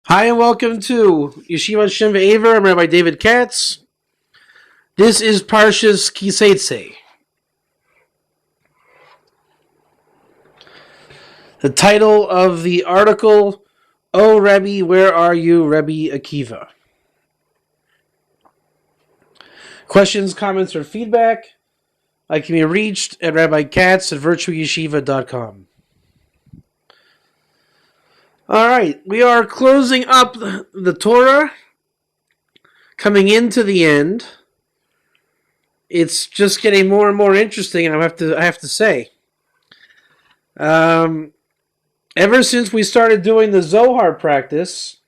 Hi and welcome to Yeshiva Shem V'Aver. I'm Rabbi David Katz. This is Parashas Ki Seitzei. The title of the article, "O Rebbe, where are you, Rebbe Akiva?" Questions, comments, or feedback I can be reached at rabbikatz@virtualyeshiva.com. All right, we are closing up the Torah, coming into the end. It's just getting more and more interesting, and I have to say, ever since we started doing the Zohar practice,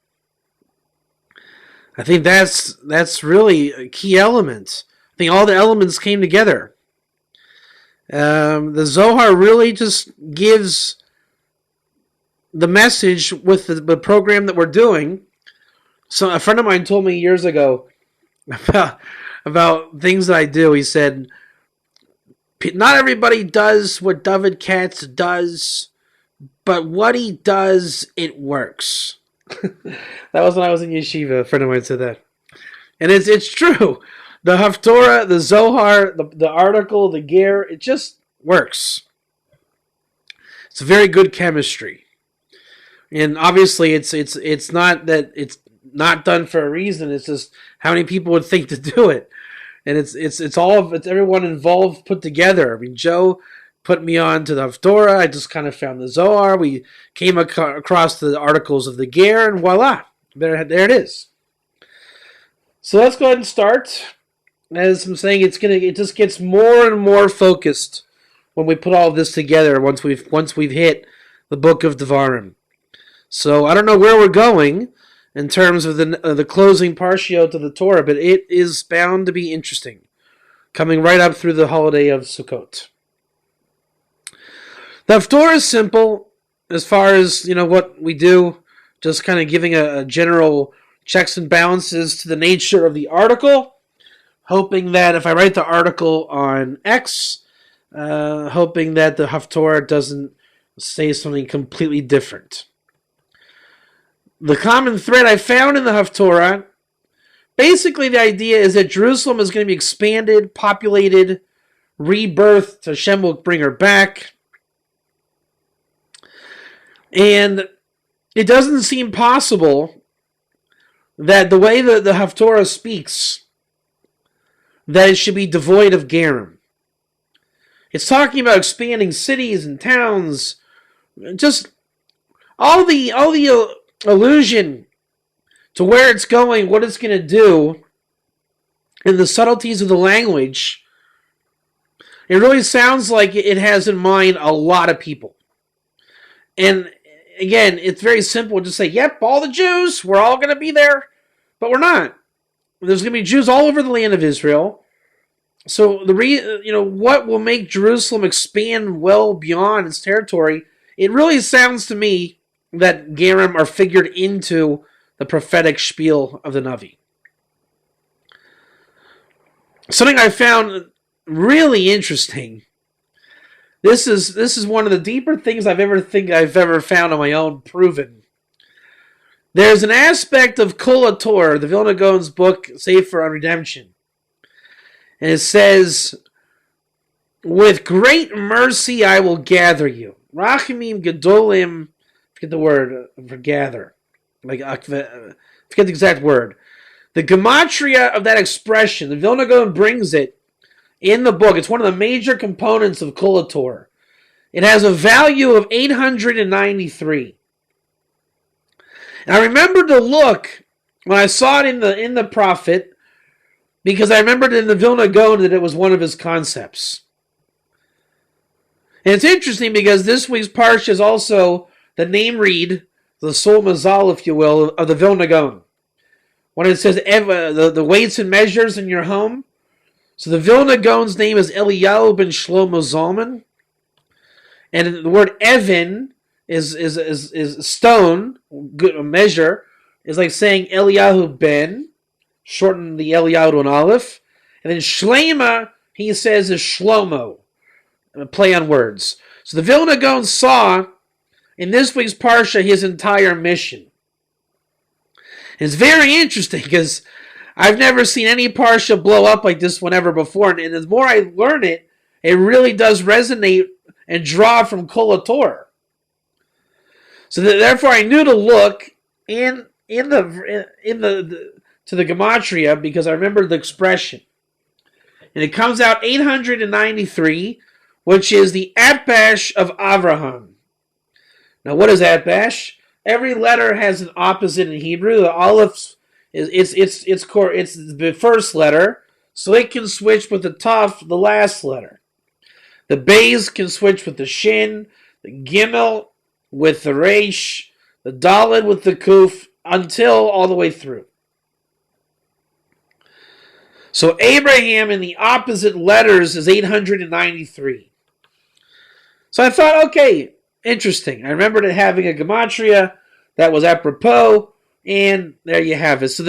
I think that's really a key element. I think all the elements came together. The Zohar really just gives the message with the program that we're doing. So a friend of mine told me years ago about things that I do. He said, not everybody does what David Katz does, but what he does, it works. That was when I was in yeshiva. A friend of mine said that. And it's true. The Haftorah, the Zohar, the article, the Ger, it just works. It's a very good chemistry. And obviously, it's not that it's not done for a reason. It's just how many people would think to do it, and it's everyone involved put together. I mean, Joe put me on to the Haftorah. I just kind of found the Zohar. We came across the articles of the Ger, and voila, there it is. So let's go ahead and start. As I'm saying, it just gets more and more focused when we put all of this together. Once we've hit the book of Devarim. So I don't know where we're going in terms of the closing parshiot of the Torah, but it is bound to be interesting, coming right up through the holiday of Sukkot. The Haftorah is simple as far as what we do, just kind of giving a general checks and balances to the nature of the article, hoping that if I write the article on X, hoping that the Haftorah doesn't say something completely different. The common thread I found in the Haftorah, basically the idea is that Jerusalem is going to be expanded, populated, rebirthed. Hashem will bring her back. And it doesn't seem possible that the way that the Haftorah speaks, that it should be devoid of Gerim. It's talking about expanding cities and towns, just all the allusion to where it's going, what it's going to do, and the subtleties of the language. It really sounds like it has in mind a lot of people. And again, it's very simple to say, yep, all the Jews, we're all going to be there, but we're not. There's going to be Jews all over the land of Israel. So what will make Jerusalem expand well beyond its territory? It really sounds to me that Gerim are figured into the prophetic spiel of the Navi. Something I found really interesting. This is one of the deeper things I've ever found on my own, proven. There's an aspect of Kol HaTorah, the Vilna Gaon's book, Sefer on Redemption. And it says, with great mercy I will gather you. Rachamim Gedolim, forget the word for gather. Like Akiva, forget the exact word. The gematria of that expression, the Vilna Gaon brings it in the book. It's one of the major components of Kol HaTorah. It has a value of 893. And I remember to look when I saw it in the prophet, because I remembered in the Vilna Gaon that it was one of his concepts. And it's interesting because this week's parsha is also the name read, the Sol Mazal, if you will, of the Vilna Gaon. When it says the weights and measures in your home. So the Vilna Gaon's name is Eliyahu ben Shlomo Zalman. And the word Evan is stone, good measure, is like saying Eliyahu ben, shorten the Eliyahu to an aleph. And then Shlema, he says, is Shlomo. A play on words. So the Vilna Gaon saw in this week's Parsha his entire mission. It's very interesting because I've never seen any parsha blow up like this one ever before, and the more I learn it, it really does resonate and draw from Kol HaTorah. So therefore, I knew to look in the to the gematria because I remember the expression, and it comes out 893, which is the Atbash of Avraham. Now, what is Atbash? Every letter has an opposite in Hebrew. The Aleph is it's the first letter, so it can switch with the Taf, the last letter. The Beis can switch with the Shin, the Gimel with the Resh, the Daled with the Kuf, until all the way through. So Abraham in the opposite letters is 893. So I thought, okay, interesting. I remembered it having a gematria that was apropos, and there you have it. So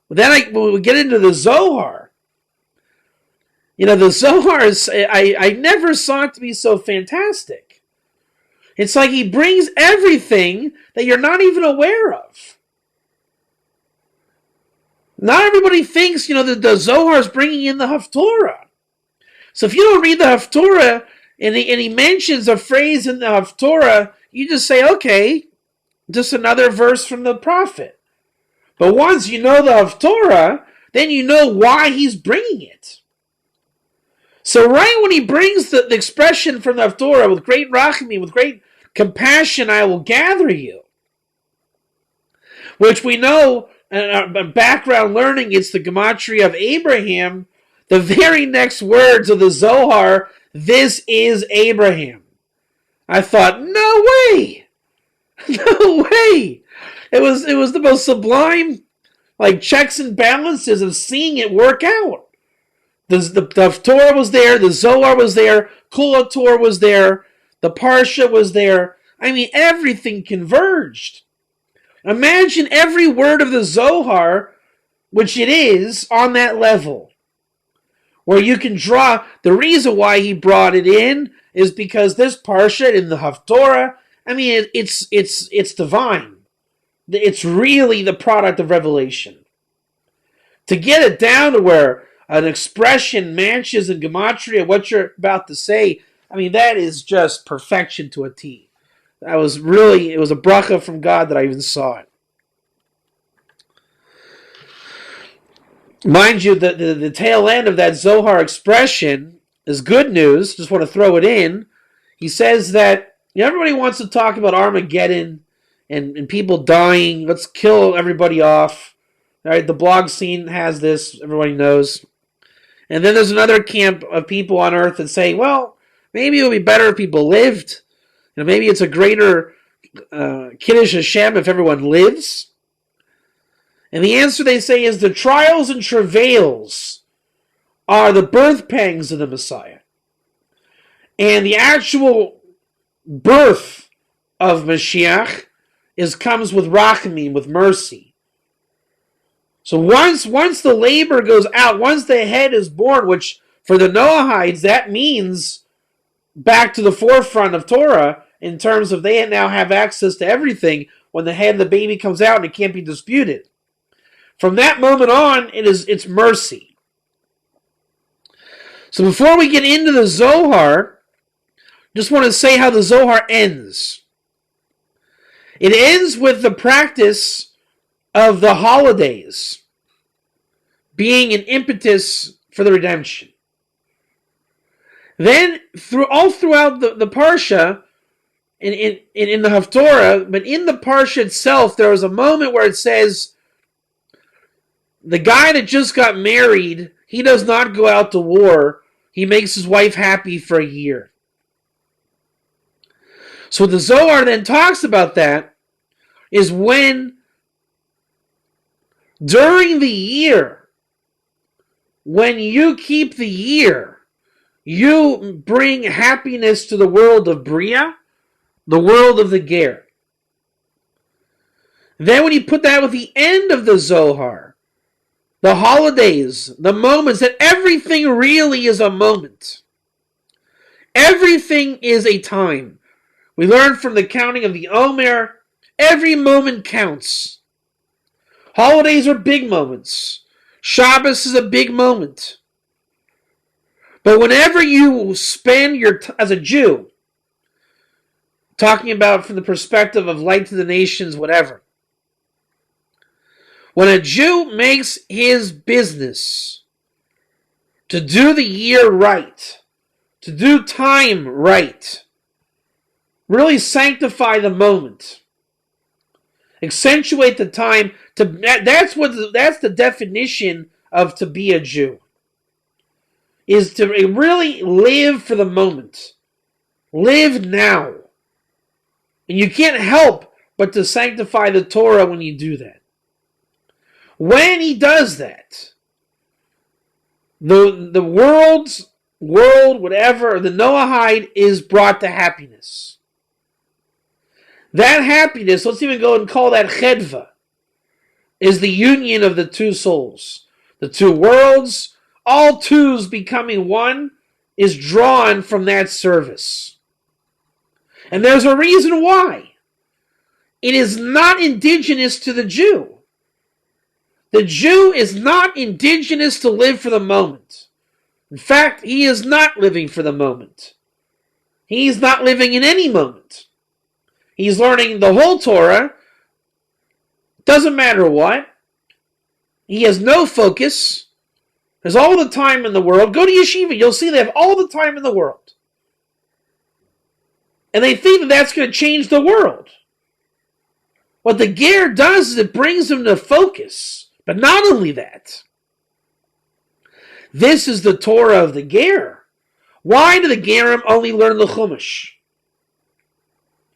when we get into the Zohar, the Zohar is, I never saw it to be so fantastic. It's like he brings everything that you're not even aware of. Not everybody thinks, that the Zohar is bringing in the Haftorah. So if you don't read the Haftorah and he mentions a phrase in the Haftorah, you just say, okay, just another verse from the prophet. But once you know the Haftorah, then you know why he's bringing it. So right when he brings the expression from the Haftorah, with great rachamim, with great compassion, I will gather you, which we know, background learning, it's the gematria of Abraham. The very next words of the Zohar, this is Abraham. I thought, no way, no way. It was the most sublime, checks and balances of seeing it work out. The Torah was there, the Zohar was there, Kol HaTorah was there, the Parsha was there. I mean, everything converged. Imagine every word of the Zohar, which it is, on that level. Where you can draw, the reason why he brought it in is because this Parsha in the Haftorah, I mean, it's divine. It's really the product of revelation. To get it down to where an expression matches in gematria what you're about to say, I mean, that is just perfection to a T. It was a bracha from God that I even saw it. Mind you, the tail end of that Zohar expression is good news. Just want to throw it in. He says that everybody wants to talk about Armageddon and people dying. Let's kill everybody off. All right, the blog scene has this. Everybody knows. And then there's another camp of people on Earth that say, well, maybe it would be better if people lived. Maybe it's a greater Kiddush Hashem if everyone lives. And the answer, they say, is the trials and travails are the birth pangs of the Messiah. And the actual birth of Mashiach comes with rachamim, with mercy. So once the labor goes out, once the head is born, which for the Noahides, that means back to the forefront of Torah, in terms of they now have access to everything when the head of the baby comes out and it can't be disputed. From that moment on, it's mercy. So before we get into the Zohar, just want to say how the Zohar ends. It ends with the practice of the holidays being an impetus for the redemption. Then, throughout the Parsha, in the Haftorah, but in the Parsha itself, there was a moment where it says, the guy that just got married, he does not go out to war. He makes his wife happy for a year. So the Zohar then talks about that, is when, during the year, when you keep the year, you bring happiness to the world of Bria, the world of the Ger. Then when you put that with the end of the Zohar, the holidays, the moments, that everything really is a moment. Everything is a time. We learn from the counting of the Omer, every moment counts. Holidays are big moments. Shabbos is a big moment. But whenever you spend as a Jew, talking about from the perspective of light to the nations, whatever, when a Jew makes his business to do the year right, to do time right, really sanctify the moment, accentuate the time, that's the definition of to be a Jew, is to really live for the moment, live now. And you can't help but to sanctify the Torah when you do that. When he does that, the world, whatever, the Noahide is brought to happiness. That happiness, let's even go and call that chedva, is the union of the two souls. The two worlds, all twos becoming one, is drawn from that service. And there's a reason why. It is not indigenous to the Jew. The Jew is not indigenous to live for the moment. In fact, he is not living for the moment. He's not living in any moment. He's learning the whole Torah. Doesn't matter what. He has no focus. There's all the time in the world. Go to yeshiva. You'll see they have all the time in the world. And they think that that's going to change the world. What the ger does is it brings them to focus. But not only that. This is the Torah of the ger. Why do the gerim only learn the Chumash?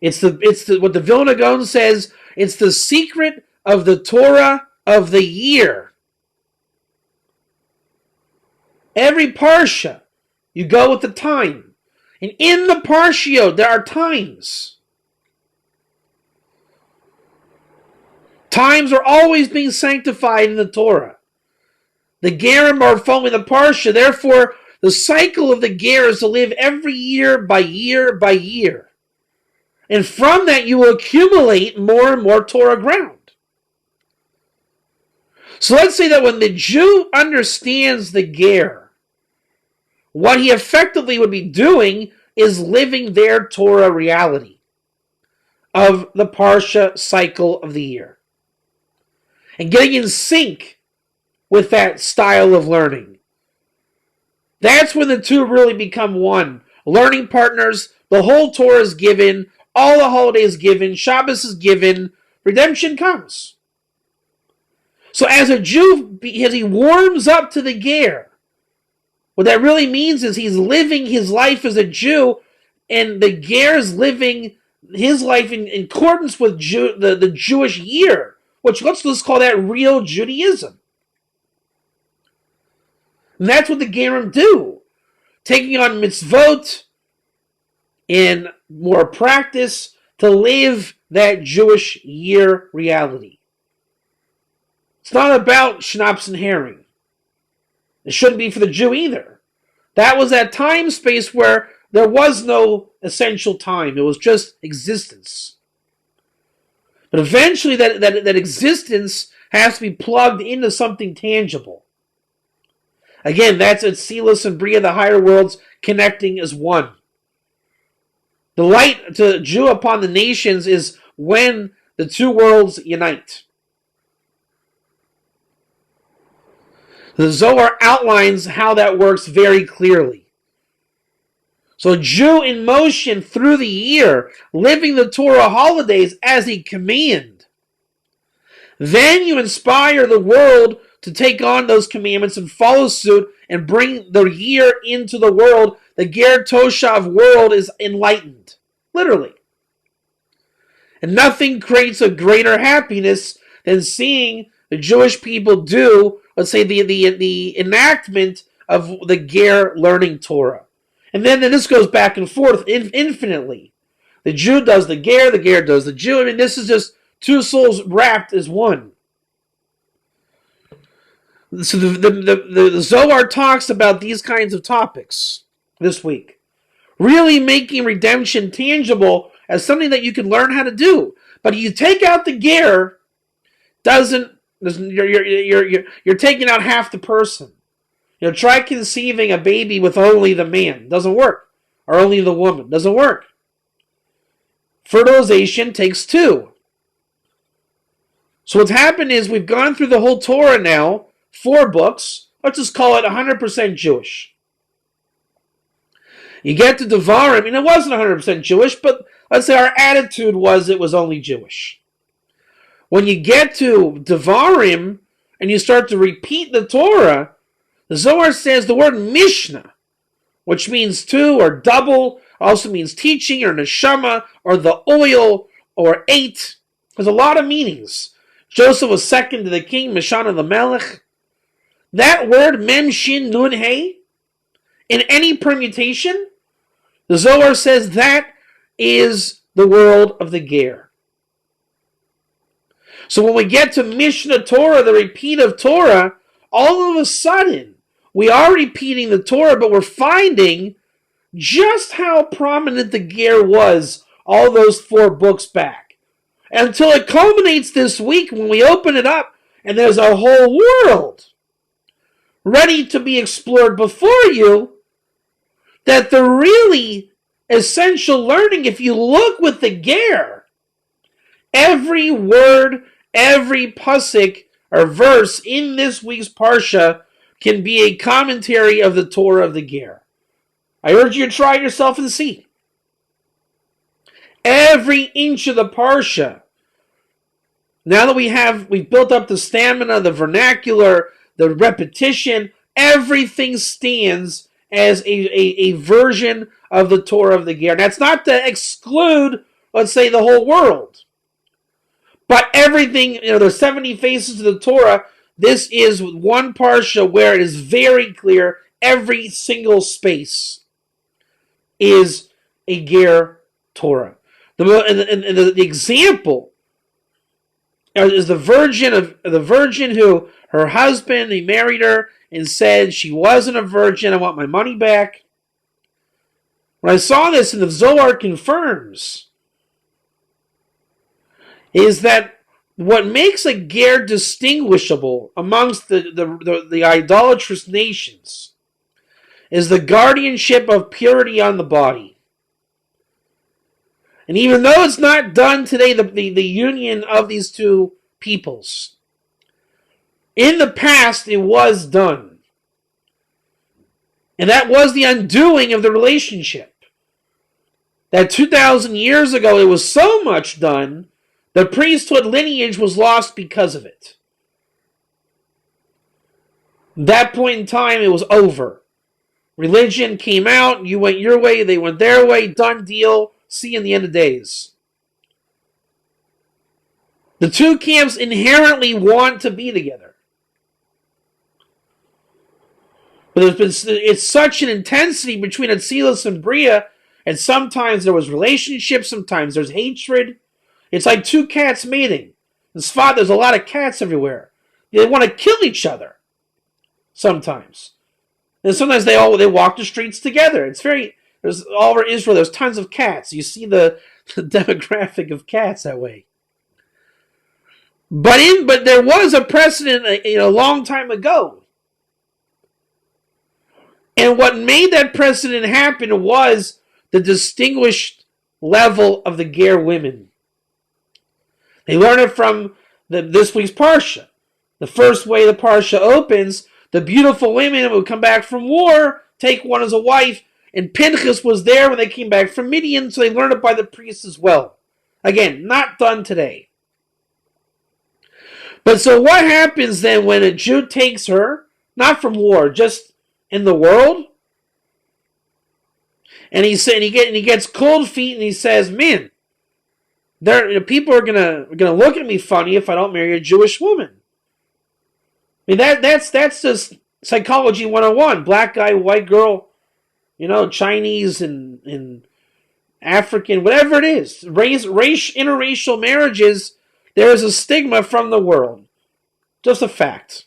It's what the Vilna Gaon says. It's the secret of the Torah of the year. Every parsha, you go with the time. And in the parshiot, there are times. Times are always being sanctified in the Torah. The gerim are following the parsha. Therefore, the cycle of the ger is to live every year by year by year. And from that, you will accumulate more and more Torah ground. So let's say that when the Jew understands the ger, what he effectively would be doing is living their Torah reality of the parsha cycle of the year. And getting in sync with that style of learning. That's when the two really become one. Learning partners, the whole Torah is given, all the holidays given, Shabbos is given, redemption comes. So as a Jew, as he warms up to the ger, what that really means is he's living his life as a Jew, and the ger is living his life in accordance with the Jewish year. Which let's call that real Judaism. And that's what the gerim do. Taking on mitzvot in more practice to live that Jewish year reality. It's not about schnapps and herring. It shouldn't be for the Jew either. That was that time space where there was no essential time. It was just existence. But eventually that existence has to be plugged into something tangible. Again, that's Atzilus and Bria, the higher worlds, connecting as one. The light to Jew upon the nations is when the two worlds unite. The Zohar outlines how that works very clearly. So Jew in motion through the year, living the Torah holidays as he command. Then you inspire the world to take on those commandments and follow suit and bring the year into the world. The Ger Toshav world is enlightened. Literally. And nothing creates a greater happiness than seeing the Jewish people do, let's say, the enactment of the Ger learning Torah. And then this goes back and forth infinitely. The Jew does the ger does the Jew. I mean, this is just two souls wrapped as one. So the Zohar talks about these kinds of topics this week. Really making redemption tangible as something that you can learn how to do. But you take out the ger, doesn't You're taking out half the person. Try conceiving a baby with only the man. Doesn't work. Or only the woman. Doesn't work. Fertilization takes two. So what's happened is we've gone through the whole Torah now, 4 books. Let's just call it 100% Jewish. You get to Devarim, and it wasn't 100% Jewish, but let's say our attitude was it was only Jewish. When you get to Devarim, and you start to repeat the Torah, the Zohar says the word Mishnah, which means 2 or double, also means teaching or neshama or the oil or 8. There's a lot of meanings. Joseph was second to the king, Mishana the Melech. That word, Mem Shin Nun Hey, in any permutation, the Zohar says that is the world of the Ger. So when we get to Mishnah Torah, the repeat of Torah, all of a sudden, we are repeating the Torah, but we're finding just how prominent the Ger was all those 4 books back. Until it culminates this week when we open it up and there's a whole world ready to be explored before you, that the really essential learning, if you look with the Ger, every word, every pasuk or verse in this week's Parsha can be a commentary of the Torah of the Ger. I urge you to try it yourself and see. Every inch of the Parsha, now that we've built up the stamina, the vernacular, the repetition, everything stands as a version of the Torah of the Ger. That's not to exclude, let's say, the whole world. But everything, there's 70 faces of the Torah. This is one Parsha where it is very clear every single space is a Ger Torah. The example is the virgin who her husband, he married her and said she wasn't a virgin. I want my money back. When I saw this, and the Zohar confirms, is that what makes a Ger distinguishable amongst the idolatrous nations is the guardianship of purity on the body. And even though it's not done today, the union of these two peoples, in the past it was done. And that was the undoing of the relationship. That 2,000 years ago it was so much done, the priesthood lineage was lost because of it. At that point in time, it was over. Religion came out, you went your way, they went their way, done deal, see you in the end of days. The two camps inherently want to be together. But it's such an intensity between Atzilus and Bria, and sometimes there was relationship, sometimes there's hatred. It's like 2 cats mating. In Sfat, there's a lot of cats everywhere. They want to kill each other. Sometimes. And sometimes they walk the streets together. There's all over Israel, there's tons of cats. You see the demographic of cats that way. But there was a precedent a long time ago. And what made that precedent happen was the distinguished level of the Ger women. They learn it from this week's Parsha. The first way the Parsha opens, the beautiful women would come back from war, take one as a wife, and Pinchas was there when they came back from Midian, so they learned it by the priests as well. Again, not done today. But so what happens then when a Jew takes her, not from war, just in the world, and he gets cold feet and he says, man, people are gonna look at me funny if I don't marry a Jewish woman. I mean that's just psychology 101. Black guy, white girl, Chinese and African, whatever it is. Interracial marriages, there is a stigma from the world. Just a fact.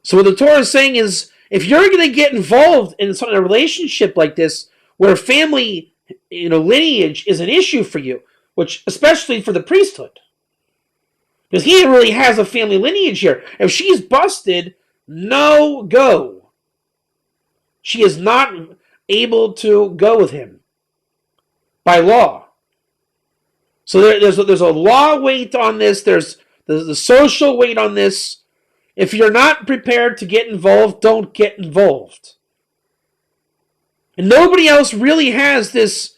So what the Torah is saying is, if you're going to get involved in a relationship like this, where family lineage is an issue for you, which especially for the priesthood, Because he really has a family lineage here. If she's busted, no go. She is not able to go with him by law. So there's a law weight on this. There's the social weight on this. If you're not prepared to get involved, don't get involved. And nobody else really has this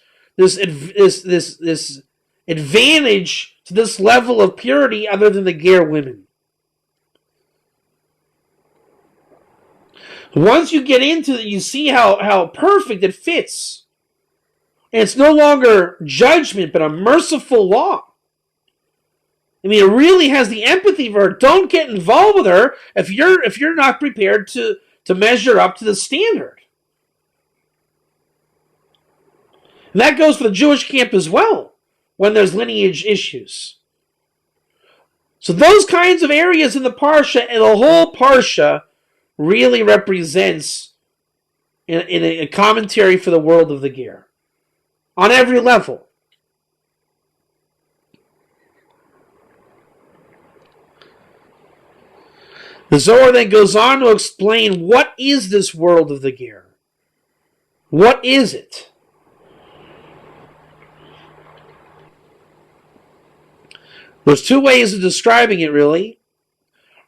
advantage to this level of purity other than the Ger women. Once you get into it, you see how perfect it fits. And it's no longer judgment, but a merciful law. I mean, it really has the empathy for her. Don't get involved with her if you're not prepared to measure up to the standard. And that goes for the Jewish camp as well, when there's lineage issues. So those kinds of areas in the Parsha, and the whole Parsha really represents in a commentary for the world of the Ger. On every level. The Zohar then goes on to explain what is this world of the Ger? What is it? There's two ways of describing it, really.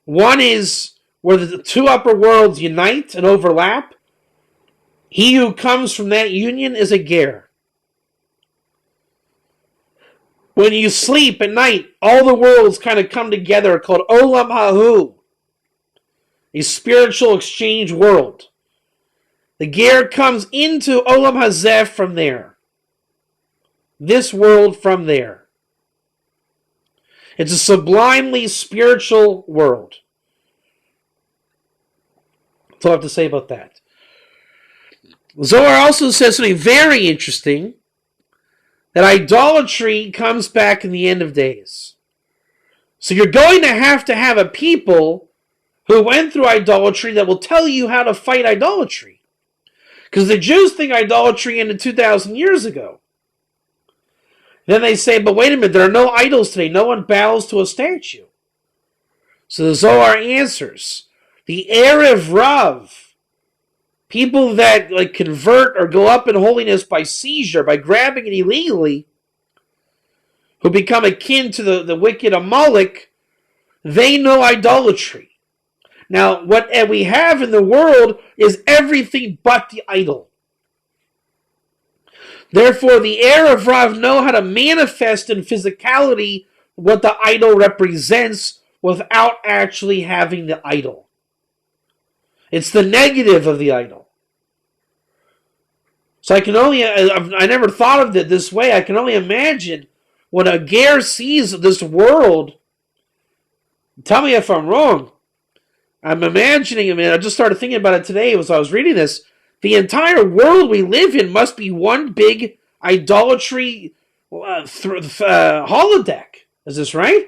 One is where the two upper worlds unite and overlap. He who comes from that union is a Ger. When you sleep at night, all the worlds kind of come together, called Olam Hahu, a spiritual exchange world. The Ger comes into Olam Hazeh from there. This world from there. It's a sublimely spiritual world. That's all I have to say about that. Zohar also says something very interesting, that idolatry comes back in the end of days. So you're going to have a people who went through idolatry that will tell you how to fight idolatry. Because the Jews think idolatry ended 2,000 years ago. Then they say, but wait a minute, there are no idols today. No one bows to a statue. So the Zohar answers, the Erev Rav, people that convert or go up in holiness by seizure, by grabbing it illegally, who become akin to the wicked Amalek, they know idolatry. Now, what we have in the world is everything but the idol. Therefore, the Erev Rav know how to manifest in physicality what the idol represents without actually having the idol. It's the negative of the idol. So I never thought of it this way. I can only imagine when a Ger sees this world, tell me if I'm wrong, I'm imagining, I just started thinking about it today as I was reading this, the entire world we live in must be one big idolatry holodeck. Is this right?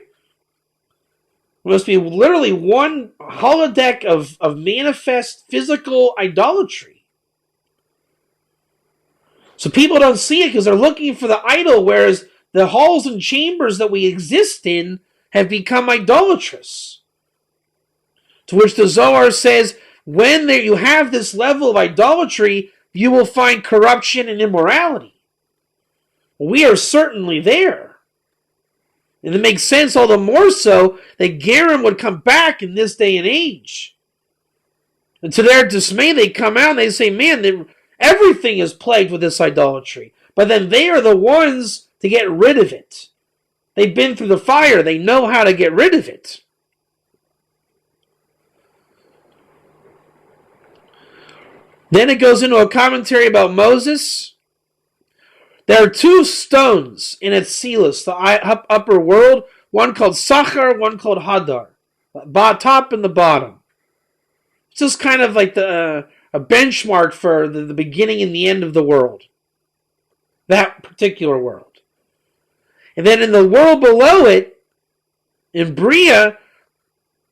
It must be literally one holodeck of manifest physical idolatry. So people don't see it because they're looking for the idol, whereas the halls and chambers that we exist in have become idolatrous. To which the Zohar says, when you have this level of idolatry, you will find corruption and immorality. We are certainly there. And it makes sense all the more so that Gerim would come back in this day and age. And to their dismay, they come out and they say, man, everything is plagued with this idolatry. But then they are the ones to get rid of it. They've been through the fire. They know how to get rid of it. Then it goes into a commentary about Moses. There are two stones in Atzilus, the upper world, one called Sachar, one called Hadar, top and the bottom. It's just kind of like a benchmark for the beginning and the end of the world, that particular world. And then in the world below it, in Bria,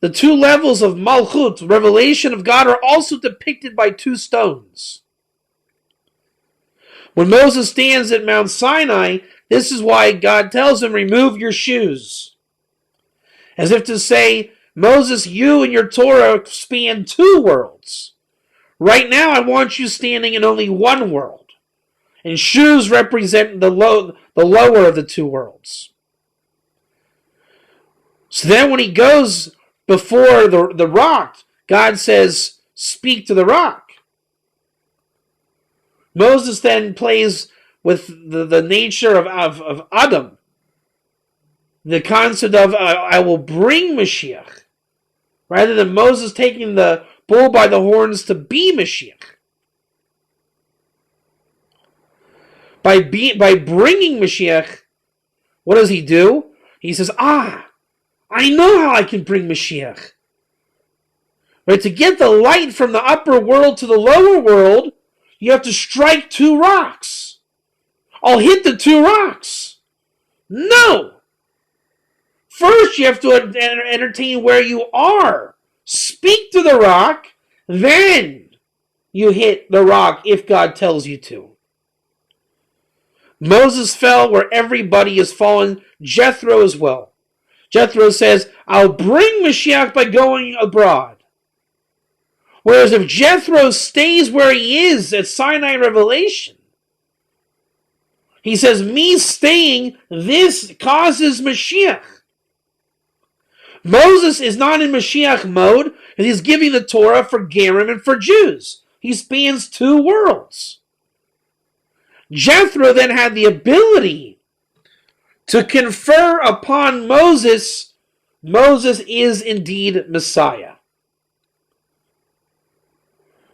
the two levels of Malchut, revelation of God, are also depicted by two stones. When Moses stands at Mount Sinai, this is why God tells him, remove your shoes. As if to say, Moses, you and your Torah span two worlds. Right now, I want you standing in only one world. And shoes represent the lower of the two worlds. So then when he goes before the rock, God says, speak to the rock. Moses then plays with the nature of Adam. The concept of, I will bring Mashiach. Rather than Moses taking the bull by the horns to be Mashiach. By bringing Mashiach, what does he do? He says, I know how I can bring Mashiach. But to get the light from the upper world to the lower world, you have to strike two rocks. I'll hit the two rocks. No! First, you have to entertain where you are. Speak to the rock, then you hit the rock if God tells you to. Moses fell where everybody has fallen. Jethro as well. Jethro says, I'll bring Mashiach by going abroad. Whereas if Jethro stays where he is at Sinai Revelation, he says, me staying, this causes Mashiach. Moses is not in Mashiach mode, and he's giving the Torah for Gerim and for Jews. He spans two worlds. Jethro then had the ability to confer upon Moses, Moses is indeed Messiah.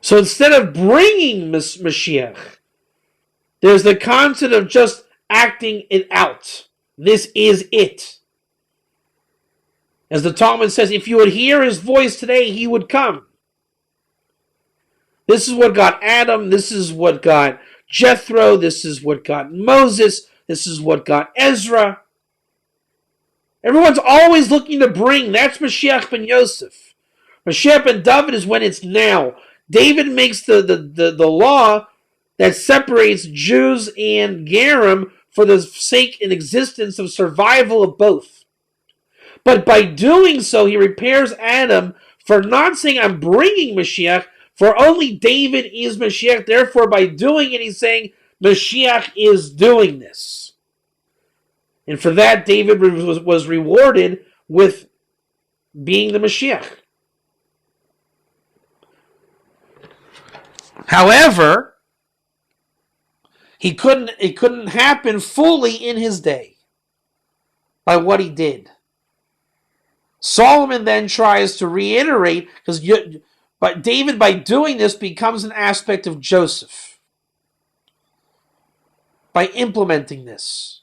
So instead of bringing Mashiach, there's the concept of just acting it out. This is it. As the Talmud says, if you would hear his voice today, he would come. This is what got Adam. This is what got Jethro. This is what got Moses. This is what got Ezra. Everyone's always looking to bring. That's Mashiach ben Yosef. Mashiach ben David is when it's now. David makes the law that separates Jews and Gerim for the sake and existence of survival of both. But by doing so, he repairs Adam for not saying, I'm bringing Mashiach, for only David is Mashiach. Therefore, by doing it, he's saying, Mashiach is doing this. And for that, David was rewarded with being the Mashiach. However, it couldn't happen fully in his day by what he did. Solomon then tries to reiterate, but David, by doing this, becomes an aspect of Joseph. By implementing this.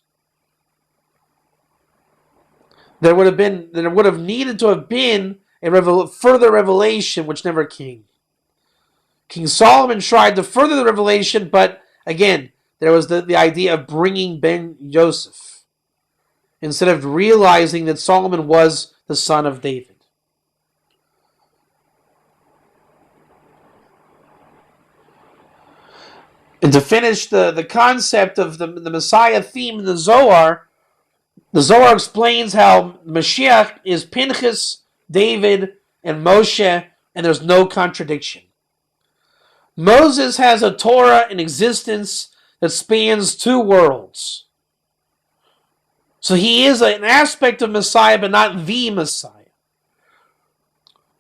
There would have needed to have been a further revelation which never came. King Solomon tried to further the revelation, but again, there was the idea of bringing Ben Joseph, instead of realizing that Solomon was the son of David. And to finish the concept of the Messiah theme in the Zohar explains how Mashiach is Pinchas, David, and Moshe, and there's no contradiction. Moses has a Torah in existence that spans two worlds. So he is an aspect of Messiah, but not the Messiah.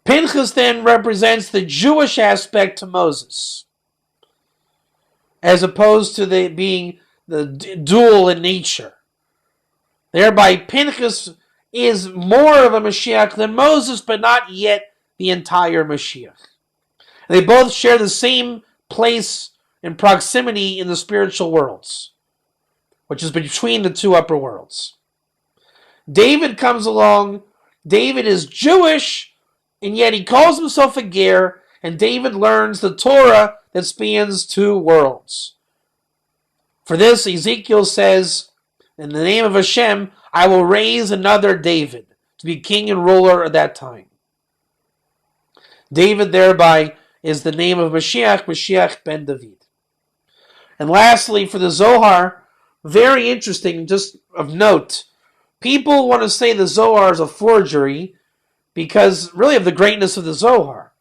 Pinchas then represents the Jewish aspect to Moses, as opposed to being the dual in nature. Thereby, Pinchas is more of a Mashiach than Moses, but not yet the entire Mashiach. They both share the same place and proximity in the spiritual worlds, which is between the two upper worlds. David comes along. David is Jewish, and yet he calls himself a Ger, and David learns the Torah that spans two worlds. For this, Ezekiel says, in the name of Hashem, I will raise another David to be king and ruler at that time. David thereby is the name of Mashiach, Mashiach ben David. And lastly, for the Zohar, very interesting, just of note, People want to say the Zohar is a forgery because really of the greatness of the Zohar.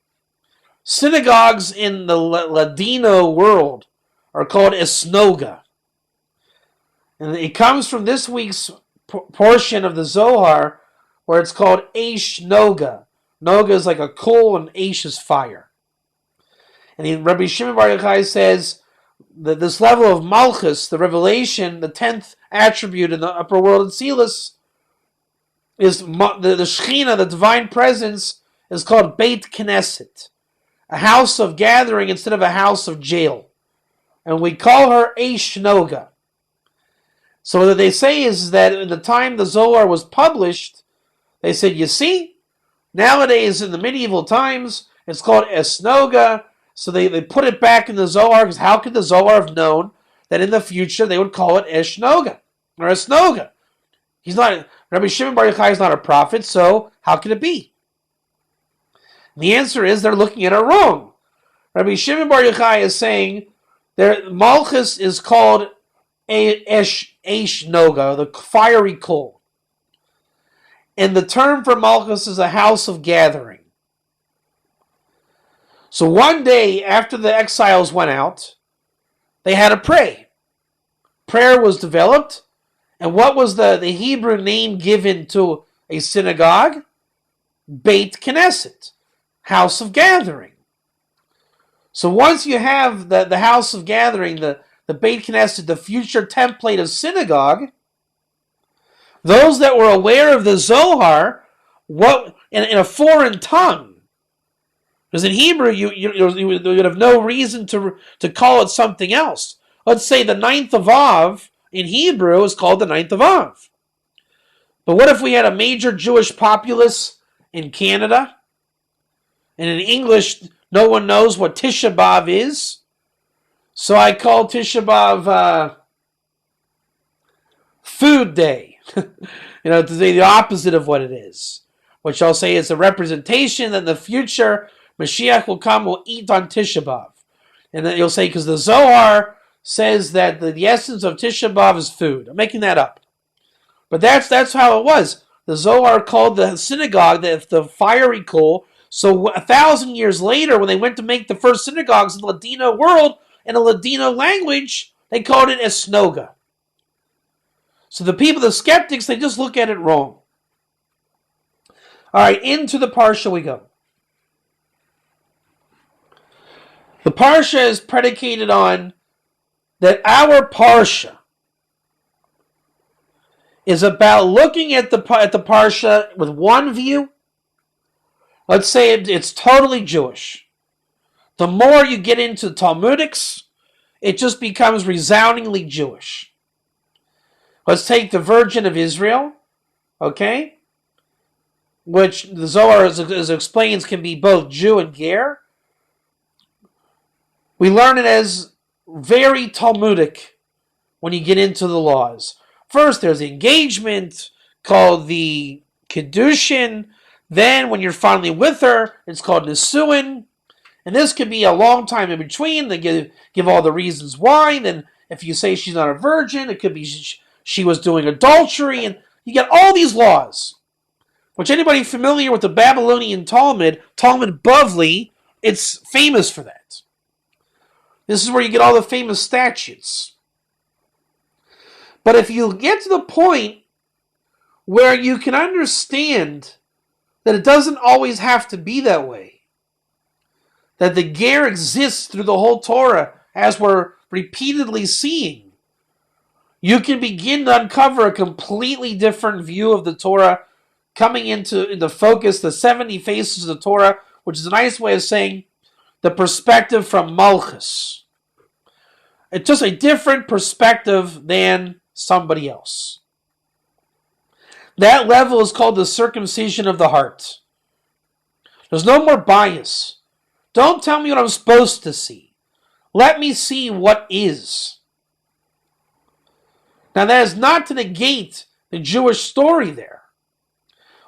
Synagogues in the Ladino world are called esnoga. And it comes from this week's portion of the Zohar where it's called Eish Noga. Noga is like a coal and Eish is fire. And Rabbi Shimon Bar Yochai says that this level of Malchus, the revelation, the 10th attribute in the upper world of Tzilus, is the Shekhinah, the divine presence, is called Beit Knesset, a house of gathering instead of a house of jail. And we call her Eish Noga. So what they say is that in the time the Zohar was published, they said, you see, nowadays in the medieval times, it's called Esnoga. So they put it back in the Zohar, because how could the Zohar have known that in the future they would call it Eshnoga or Esnoga? Rabbi Shimon Bar Yochai is not a prophet, so how could it be? And the answer is they're looking at it wrong. Rabbi Shimon Bar Yochai is saying Malchus is called Eish Noga, the fiery coal. And the term for Malchus is a house of gathering. So one day after the exiles went out, they had to pray. Prayer was developed. And what was the Hebrew name given to a synagogue? Beit Knesset, house of gathering. So once you have the house of gathering, the Beit Knesset, the future template of synagogue, those that were aware of the Zohar, in a foreign tongue, because in Hebrew you would have no reason to call it something else. Let's say the 9th of Av in Hebrew is called the 9th of Av. But what if we had a major Jewish populace in Canada, and in English no one knows what Tisha B'Av is? So I call Tisha B'Av Food Day, to say the opposite of what it is, which I'll say is a representation that in the future Mashiach will come, will eat on Tisha B'Av. And then you'll say, because the Zohar says that the essence of Tisha B'Av is food. I'm making that up. But that's how it was. The Zohar called the synagogue the fiery coal. So 1,000 years later, when they went to make the first synagogues in the Ladino world, in a Ladino language, they called it Esnoga. So the skeptics, they just look at it wrong. All right, into the Parsha we go. The Parsha is predicated on that our Parsha is about looking at the Parsha with one view. Let's say it's totally Jewish. The more you get into Talmudics, it just becomes resoundingly Jewish. Let's take the Virgin of Israel, okay? Which the Zohar, as explains, can be both Jew and Ger. We learn it as very Talmudic when you get into the laws. First, there's the engagement called the Kiddushin. Then, when you're finally with her, it's called Nisuin. And this could be a long time in between. They give all the reasons why. Then, if you say she's not a virgin, it could be she was doing adultery. And you get all these laws, which anybody familiar with the Babylonian Talmud Bavli, it's famous for that. This is where you get all the famous statutes. But if you get to the point where you can understand that it doesn't always have to be that way, that the ger exists through the whole Torah, as we're repeatedly seeing, you can begin to uncover a completely different view of the Torah, coming into focus the 70 faces of the Torah, which is a nice way of saying the perspective from Malchus. It's just a different perspective than somebody else. That level is called the circumcision of the heart. There's no more bias. Don't tell me what I'm supposed to see. Let me see what is. Now that is not to negate the Jewish story there.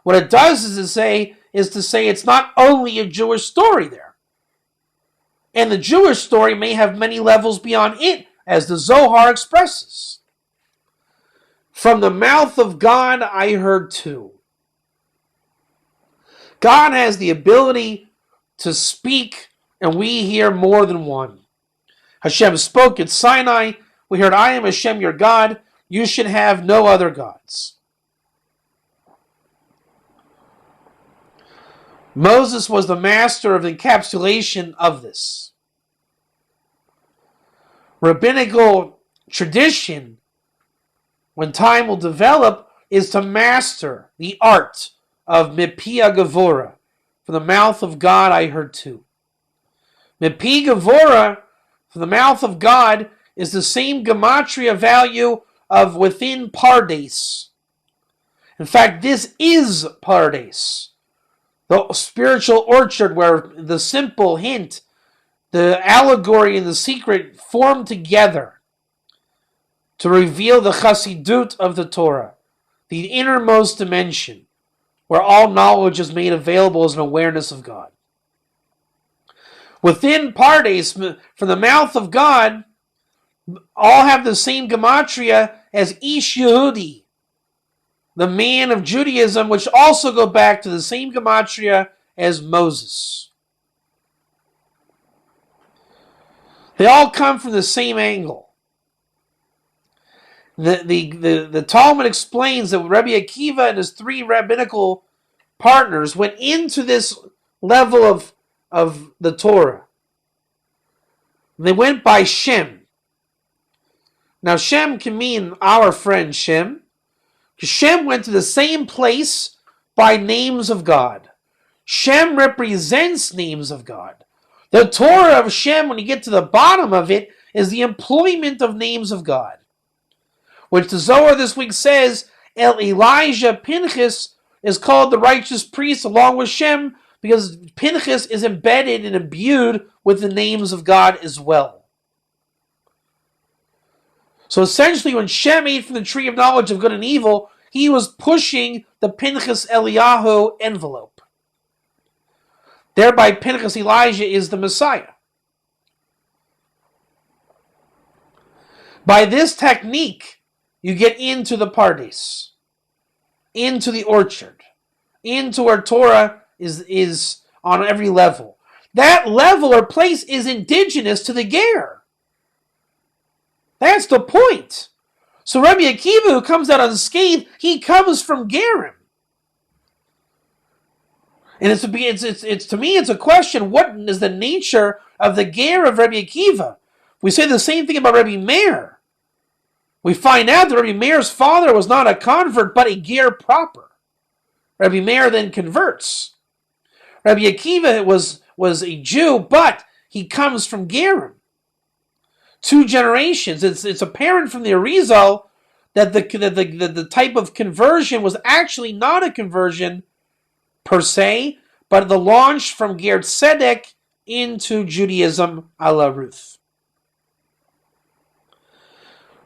What it does is to say it's not only a Jewish story there. And the Jewish story may have many levels beyond it, as the Zohar expresses. From the mouth of God I heard two. God has the ability to speak, and we hear more than one. Hashem spoke at Sinai. We heard, I am Hashem your God. You should have no other gods. Moses was the master of the encapsulation of this. Rabbinical tradition, when time will develop, is to master the art of Mipia Gavora. From the mouth of God I heard two. Mipi Gavora, from the mouth of God, is the same gematria value of within Pardes. In fact, this is Pardes, the spiritual orchard where the simple hint, the allegory, and the secret form together to reveal the chassidut of the Torah, the innermost dimension, where all knowledge is made available as an awareness of God. Within Pardes, from the mouth of God, all have the same gematria as Ish Yehudi, the man of Judaism, which also go back to the same gematria as Moses. They all come from the same angle. The Talmud explains that Rebbe Akiva and his three rabbinical partners went into this level of the Torah. They went by Shem. Now Shem can mean our friend Shem, because Shem went to the same place by names of God. Shem represents names of God. The Torah of Shem, when you get to the bottom of it, is the employment of names of God, which the Zohar this week says, El Elijah Pinchas is called the righteous priest along with Shem, because Pinchas is embedded and imbued with the names of God as well. So essentially, when Shem ate from the tree of knowledge of good and evil, he was pushing the Pinchas Eliyahu envelope. Thereby, Pinchas Elijah is the Messiah. By this technique, you get into the Pardes, into the orchard, into where Torah is on every level. That level or place is indigenous to the Ger. That's the point. So Rebbe Akiva, who comes out unscathed, he comes from Gerim. And it's to me, it's a question, what is the nature of the Ger of Rebbe Akiva? We say the same thing about Rebbe Meir. We find out that Rebbe Meir's father was not a convert, but a Ger proper. Rebbe Meir then converts. Rebbe Akiva was a Jew, but he comes from Gerim. 2 generations. It's apparent from the Arizal that the type of conversion was actually not a conversion per se, but the launch from Ger Tzedek into Judaism a la Ruth.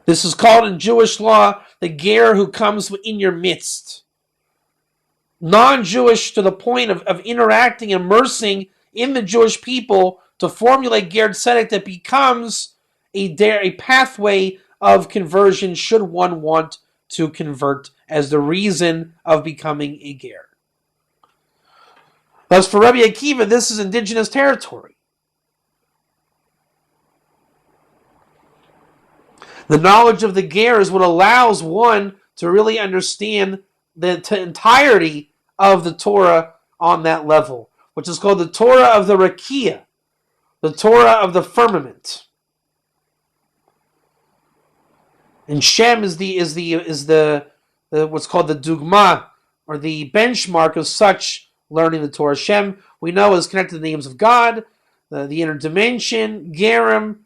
This is called in Jewish law the Ger who comes in your midst. Non-Jewish to the point of interacting, immersing in the Jewish people to formulate Ger Tzedek that becomes a pathway of conversion should one want to convert as the reason of becoming a Ger. Thus, for Rebbe Akiva, this is indigenous territory. The knowledge of the Ger is what allows one to really understand the entirety of the Torah on that level, which is called the Torah of the Rakia, the Torah of the firmament. And Shem is the what's called the dugma, or the benchmark of such learning the Torah. Shem, we know, is connected to the names of God, the inner dimension, Gerim.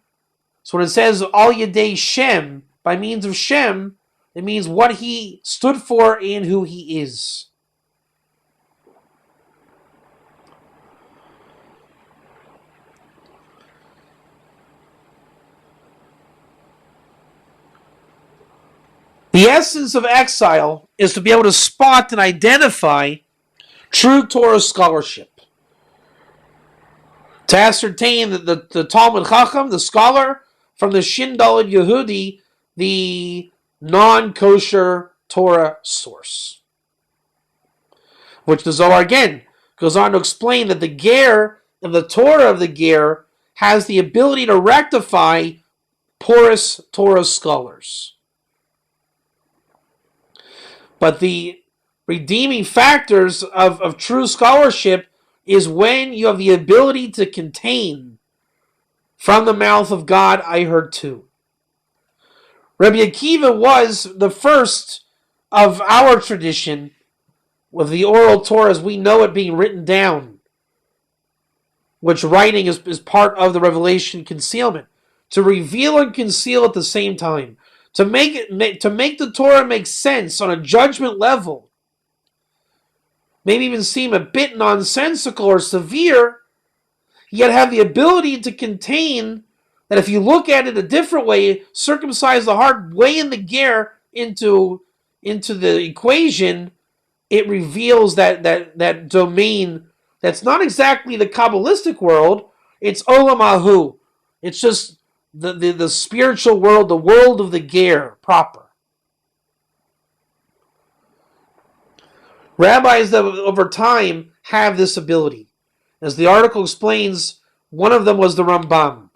So when it says Al Yadei Shem, by means of Shem, it means what he stood for and who he is. The essence of exile is to be able to spot and identify true Torah scholarship. To ascertain that the Talmud Chacham, the scholar, from the Shindalid Yehudi, the non-kosher Torah source. Which the Zohar again goes on to explain that the ger and the Torah of the ger has the ability to rectify porous Torah scholars. But the redeeming factors of true scholarship is when you have the ability to contain from the mouth of God, I heard too. Rebbe Akiva was the first of our tradition with the oral Torah as we know it being written down, which writing is part of the revelation concealment, to reveal and conceal at the same time, to make the Torah make sense on a judgment level, maybe even seem a bit nonsensical or severe, yet have the ability to contain that if you look at it a different way, circumcise the heart, weigh in the ger into the equation, it reveals that domain that's not exactly the Kabbalistic world, it's Olam Ahu. It's just the spiritual world, the world of the ger proper. Rabbis that over time have this ability. As the article explains, one of them was the Rambam.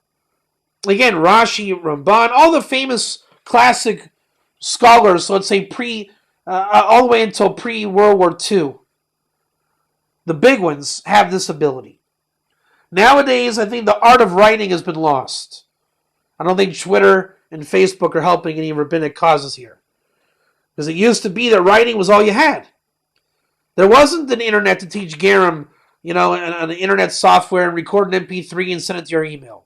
Again, Rashi, Ramban, all the famous classic scholars, let's say all the way until pre-World War II, the big ones have this ability. Nowadays, I think the art of writing has been lost. I don't think Twitter and Facebook are helping any rabbinic causes here. Because it used to be that writing was all you had. There wasn't an internet to teach Gerim, an internet software and record an MP3 and send it to your email.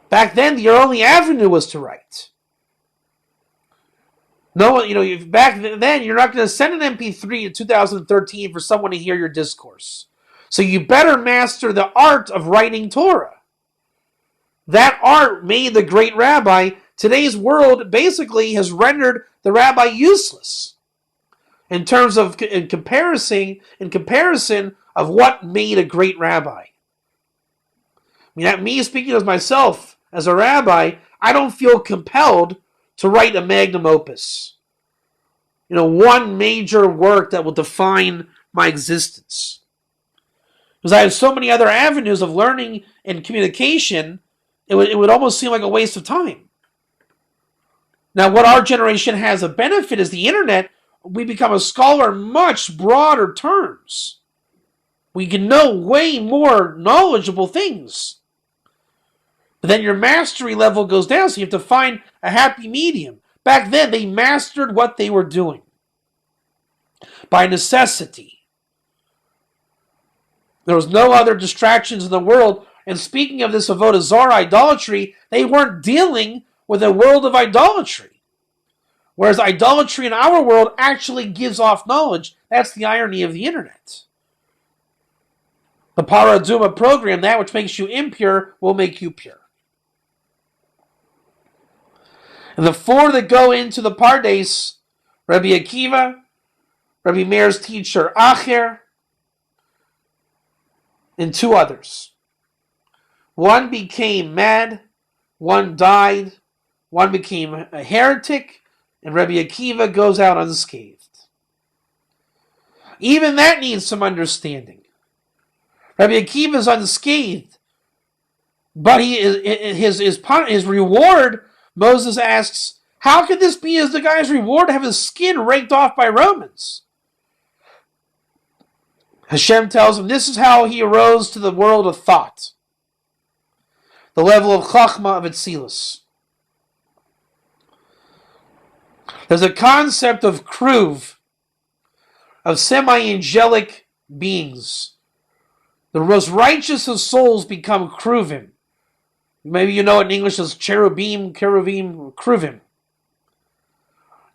Back then, your only avenue was to write. No, back then, you're not going to send an MP3 in 2013 for someone to hear your discourse. So you better master the art of writing Torah. That art made the great rabbi. Today's world basically has rendered the rabbi useless in terms of in comparison of what made a great rabbi. Me speaking as myself as a rabbi, I don't feel compelled to write a magnum opus. One major work that will define my existence. Because I have so many other avenues of learning and communication, it would almost seem like a waste of time. Now, what our generation has a benefit is the internet. We become a scholar in much broader terms. We can know way more knowledgeable things. But then your mastery level goes down, so you have to find a happy medium. Back then, they mastered what they were doing by necessity. There was no other distractions in the world. And speaking of this avodah zarah idolatry, they weren't dealing with a world of idolatry. Whereas idolatry in our world actually gives off knowledge. That's the irony of the internet. The Paraduma program, that which makes you impure, will make you pure. And the four that go into the Pardes, Rabbi Akiva, Rabbi Meir's teacher Acher, and two others. One became mad, one died, one became a heretic, and Rabbi Akiva goes out unscathed. Even that needs some understanding. Rabbi Akiva is unscathed, but his reward, Moses asks, how could this be as the guy's reward to have his skin raked off by Romans? Hashem tells him this is how he arose to the world of thought, the level of chachma of Atzilus. There's a concept of kruv, of semi-angelic beings. The most righteous of souls become kruvim. Maybe you know it in English as cherubim, kruvim.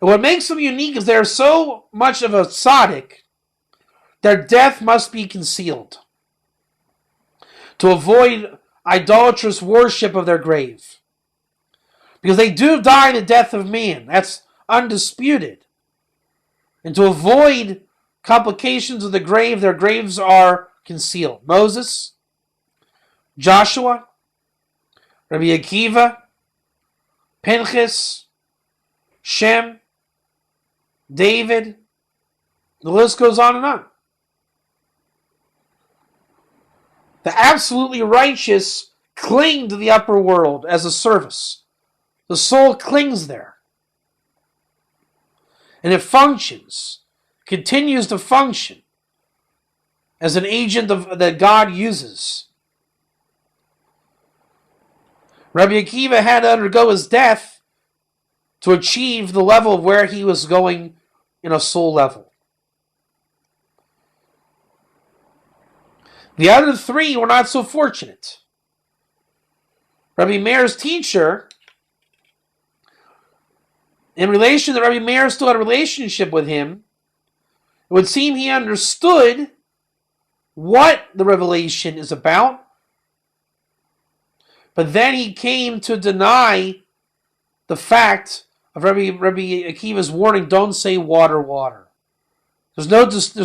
And what makes them unique is they're so much of a tzaddik, their death must be concealed to avoid idolatrous worship of their grave. Because they do die the death of man. That's undisputed. And to avoid complications of the grave, their graves are concealed. Moses, Joshua, Rabbi Akiva, Pinchas, Shem, David. The list goes on and on. The absolutely righteous cling to the upper world as a service. The soul clings there. And it functions, continues to function as an agent that God uses. Rebbe Akiva had to undergo his death to achieve the level of where he was going in a soul level. The other three were not so fortunate. Rebbe Meir's teacher, in relation to Rebbe Meir, still had a relationship with him. It would seem he understood what the revelation is about, but then he came to deny the fact of Rebbe Akiva's warning, don't say water, water. There's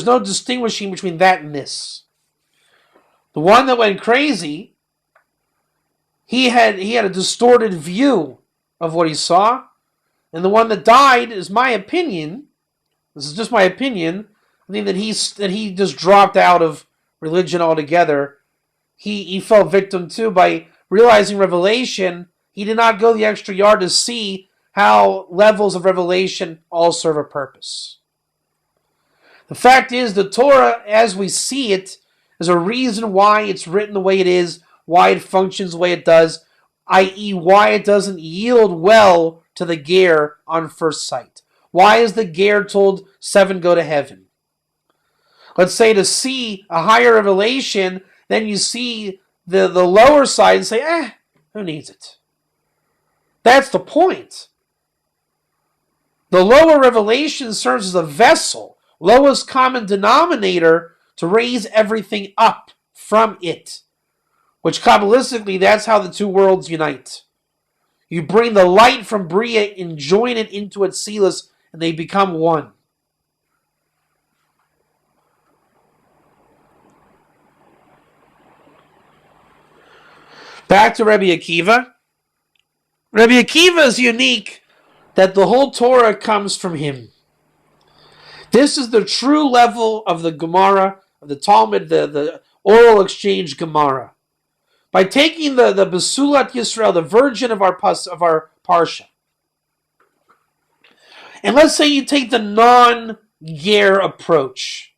no distinguishing between that and this. The one that went crazy, he had a distorted view of what he saw. And the one that died is my opinion. This is just my opinion. I think that he just dropped out of religion altogether. He fell victim too by realizing revelation. He did not go the extra yard to see how levels of revelation all serve a purpose. The fact is, the Torah, as we see it, is a reason why it's written the way it is, why it functions the way it does, i.e. why it doesn't yield well to the ger on first sight. Why is the ger told 7 go to heaven? Let's say to see a higher revelation, then you see the lower side and say, who needs it? That's the point. The lower revelation serves as a vessel, lowest common denominator, to raise everything up from it. Which Kabbalistically, that's how the two worlds unite. You bring the light from Bria and join it into Atzilus, and they become one. Back to Rebbe Akiva. Rebbe Akiva is unique that the whole Torah comes from him. This is the true level of the Gemara, of the Talmud, the oral exchange Gemara. By taking the Besulat Yisrael, the virgin of our Parsha, and let's say you take the non-ger approach,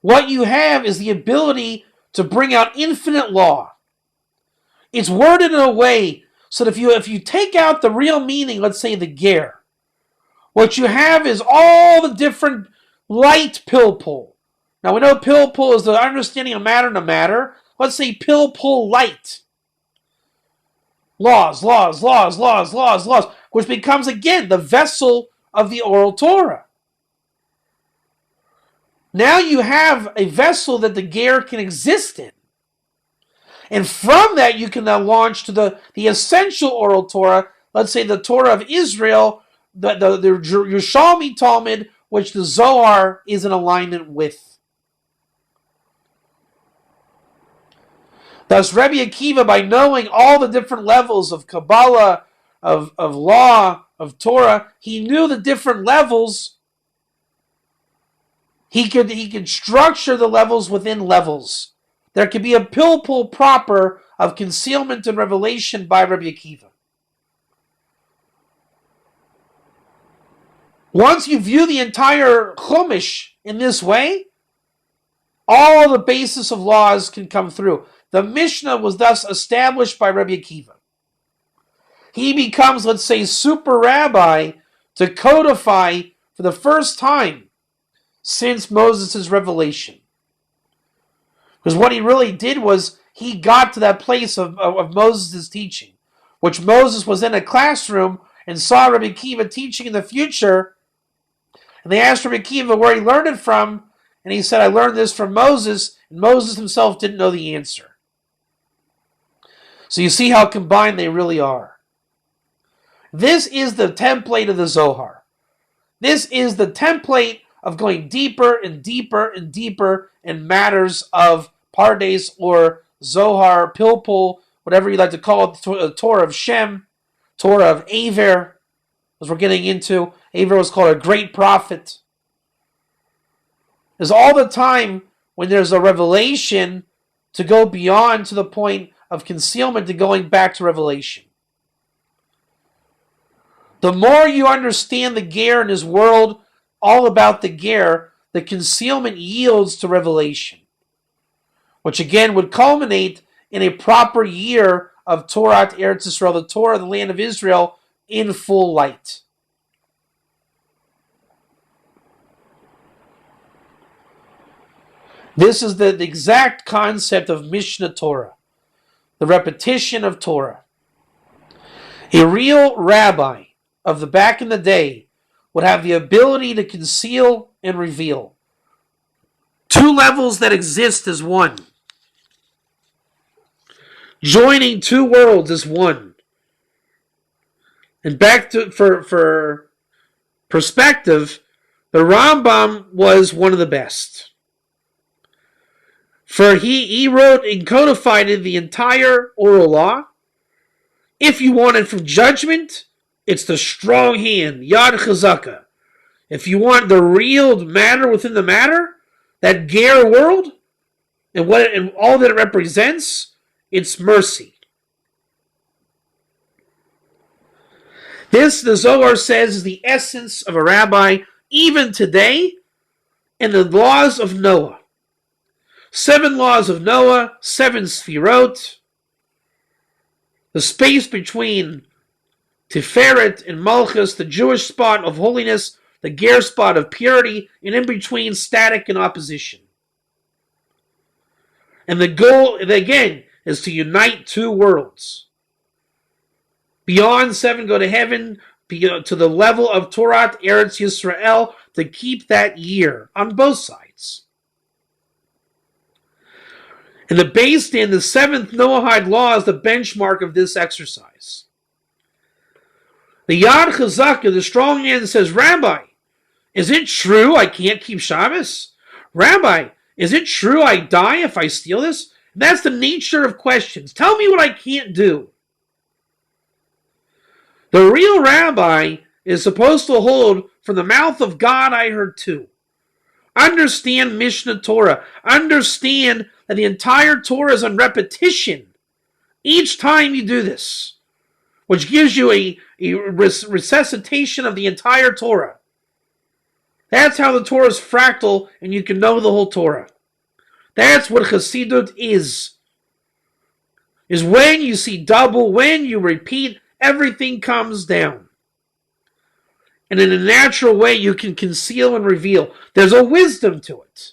what you have is the ability to bring out infinite law. It's worded in a way so that if you take out the real meaning, let's say the ger, what you have is all the different light pill-pull. Now we know pill-pull is the understanding of matter to matter. Let's say pill-pull light. Laws, which becomes again the vessel of the oral Torah. Now you have a vessel that the ger can exist in. And from that you can now launch to the essential oral Torah, let's say the Torah of Israel, the Yerushalmi Talmud, which the Zohar is in alignment with. Thus, Rebbe Akiva, by knowing all the different levels of Kabbalah, of law, of Torah, he knew the different levels. He could structure the levels within levels. There could be a pill-pull proper of concealment and revelation by Rebbe Akiva. Once you view the entire Chumash in this way, all the basis of laws can come through. The Mishnah was thus established by Rebbe Akiva. He becomes, let's say, super rabbi to codify for the first time since Moses' revelation. Because what he really did was he got to that place of Moses' teaching, which Moses was in a classroom and saw Rebbe Akiva teaching in the future. And they asked Rebbe Akiva where he learned it from, and he said, I learned this from Moses, and Moses himself didn't know the answer. So you see how combined they really are. This is the template of the Zohar. This is the template of going deeper and deeper and deeper in matters of Pardes or Zohar, Pilpul, whatever you like to call it, the Torah of Shem, Torah of Aver, as we're getting into. Aver was called a great prophet. There's all the time when there's a revelation to go beyond to the point of concealment to going back to revelation. The more you understand the Ger and his world, all about the Ger, the concealment yields to revelation, which again would culminate in a proper year of Torah Eretz Yisrael, the Torah of the land of Israel, in full light. This is the exact concept of Mishnah Torah, the repetition of Torah. A real rabbi of the back in the day would have the ability to conceal and reveal. Two levels that exist as one. Joining two worlds as one. And back to for perspective, the Rambam was one of the best. For he wrote and codified the entire oral law. If you want it from judgment, it's the strong hand, Yad Chazaka. If you want the real matter within the matter, that Ger world, and all that it represents, it's mercy. This, the Zohar says, is the essence of a rabbi, even today, in the laws of Noah. 7 laws of Noah, 7 Sfirot, the space between Tiferet and Malchus, the Jewish spot of holiness, the Ger spot of purity, and in between static and opposition. And the goal, again, is to unite two worlds. Beyond 7, go to heaven, to the level of Torah Eretz Yisrael, to keep that year on both sides. And the base stand, the 7th Noahide law, is the benchmark of this exercise. The Yad Chazaka, the strong man, says, Rabbi, is it true I can't keep Shabbos? Rabbi, is it true I die if I steal this? And that's the nature of questions. Tell me what I can't do. The real rabbi is supposed to hold, from the mouth of God I heard too. Understand Mishnah Torah. Understand that the entire Torah is on repetition each time you do this, which gives you a resuscitation of the entire Torah. That's how the Torah is fractal, and you can know the whole Torah. That's what Chassidut is when you see double, when you repeat, everything comes down. And in a natural way, you can conceal and reveal. There's a wisdom to it.